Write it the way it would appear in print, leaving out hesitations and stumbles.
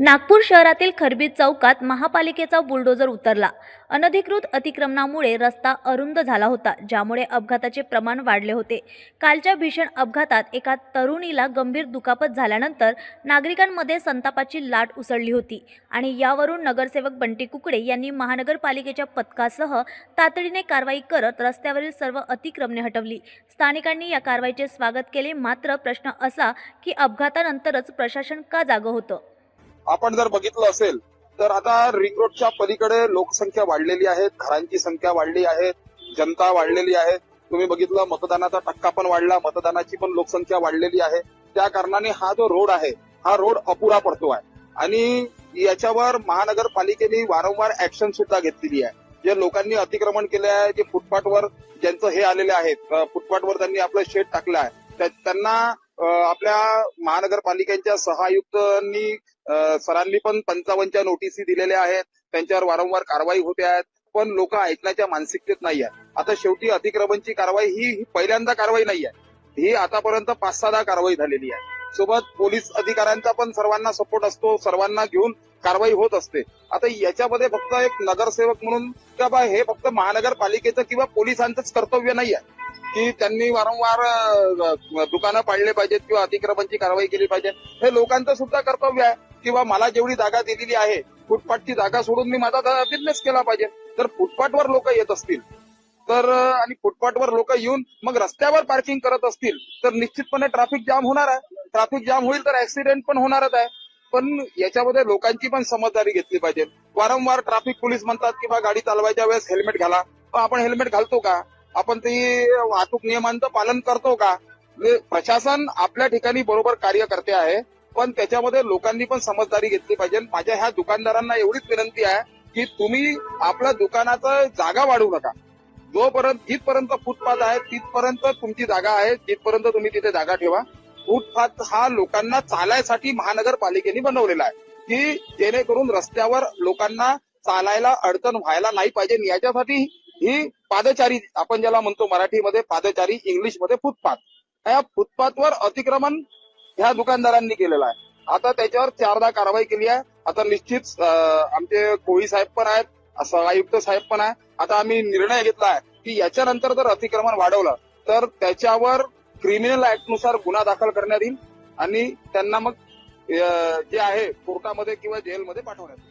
नागपूर शहरातील खरबीत चौकात महापालिकेचा बुलडोझर उतरला। अनधिकृत अतिक्रमणामुळे रस्ता अरुंद झाला होता, ज्यामुळे अपघाताचे प्रमाण वाढले होते। कालच्या भीषण अपघातात एका तरुणीला गंभीर दुखापत झाल्यानंतर नागरिकांमध्ये संतापाची लाट उसळली होती आणि यावरून नगरसेवक बंटी कुकडे यांनी महानगरपालिकेच्या पथकासह तातडीने कारवाई करत रस्त्यावरील सर्व अतिक्रमणे हटवली। स्थानिकांनी या कारवाईचे स्वागत केले, मात्र प्रश्न असा की अपघातानंतरच प्रशासन का जागं होतं? आपण जर बघितलं असेल तर आता रिंग रोडच्या पलीकडे लोकसंख्या वाढलेली आहे, घरांची संख्या वाढली आहे, जनता वाढलेली आहे। तुम्ही बघितलं मतदानाचा टक्का पण वाढला, मतदानाची पण लोकसंख्या वाढलेली आहे। त्या कारणाने हा जो रोड आहे हा रोड अपुरा पडतो आहे आणि याच्यावर महानगरपालिकेने वारंवार ऍक्शन सुद्धा घेतलेली आहे। जे लोकांनी अतिक्रमण केले आहे, जे फुटपाथवर ज्यांचं हे आलेले आहेत, फुटपाथवर त्यांनी आपलं शेड टाकलं आहे, त्यांना आपल्या महानगरपालिकेच्या सहायुक्तांनी सरांनी पण 55 नोटिसी दिलेल्या आहेत। त्यांच्यावर वारंवार कारवाई होते आहेत, पण लोक ऐकण्याच्या मानसिकतेत नाही आहे। आता शेवटी अतिक्रमणची कारवाई ही पहिल्यांदा कारवाई नाही आहे, ही आतापर्यंत 5-6 कारवाई झालेली आहे। सोबत पोलीस अधिकाऱ्यांचा पण सर्वांना सपोर्ट असतो, सर्वांना घेऊन कारवाई होत असते। आता याच्यामध्ये फक्त एक नगरसेवक म्हणून का बा हे फक्त महानगरपालिकेचं किंवा पोलिसांचंच कर्तव्य नाही आहे की त्यांनी वारंवार दुकानं पाडले पाहिजेत किंवा अतिक्रमणची कारवाई केली पाहिजे। हे लोकांचं सुद्धा कर्तव्य आहे किंवा मला जेवढी जागा दिलेली आहे, फुटपाथची जागा सोडून मी माझा बिझनेस केला पाहिजे। जर फुटपाथवर लोक येत असतील तर आणि फुटपाथवर लोक येऊन मग रस्त्यावर पार्किंग करत असतील तर निश्चितपणे ट्रॅफिक जाम होणार आहे। ट्रॅफिक जाम होईल तर ऍक्सिडेंट पण होणारच आहे। पण याच्यामध्ये लोकांची पण समजदारी घेतली पाहिजे। वारंवार ट्रॅफिक पोलीस म्हणतात की बा गाडी चालवायच्या वेळेस हेल्मेट घाला, पण आपण हेल्मेट घालतो का? आपण ते वाहतूक नियमांचं पालन करतो का? प्रशासन आपल्या ठिकाणी बरोबर कार्य करते आहे, पण त्याच्यामध्ये लोकांनी पण समजदारी घेतली पाहिजे। माझ्या ह्या दुकानदारांना एवढीच विनंती आहे की तुम्ही आपल्या दुकानाचं जागा वाढवू नका। जिथपर्यंत फुटपाथ आहे तिथपर्यंत तुमची जागा आहे, जिथपर्यंत तुम्ही तिथे जागा ठेवा। फुटपाथ हा लोकांना चालायसाठी महानगरपालिकेने बनवलेला आहे की जेणेकरून रस्त्यावर लोकांना चालायला अडचण व्हायला नाही पाहिजे। याच्यासाठी ही पादचारी, आपण ज्याला म्हणतो मराठीमध्ये पादचारी, इंग्लिशमध्ये फुटपाथ, या फुटपाथवर अतिक्रमण ह्या दुकानदारांनी केलेलं आहे। आता त्याच्यावर 4दा कारवाई केली आहे। आता निश्चित आमचे कोळी साहेब पण आहेत, सहायुक्त साहेब पण आहे। आता आम्ही निर्णय घेतला आहे की याच्यानंतर जर अतिक्रमण वाढवलं तर त्याच्यावर क्रिमिनल ऍक्ट नुसार गुन्हा दाखल करण्यात येईल आणि त्यांना मग जे आहे कोर्टामध्ये किंवा जेलमध्ये पाठवण्यात येईल।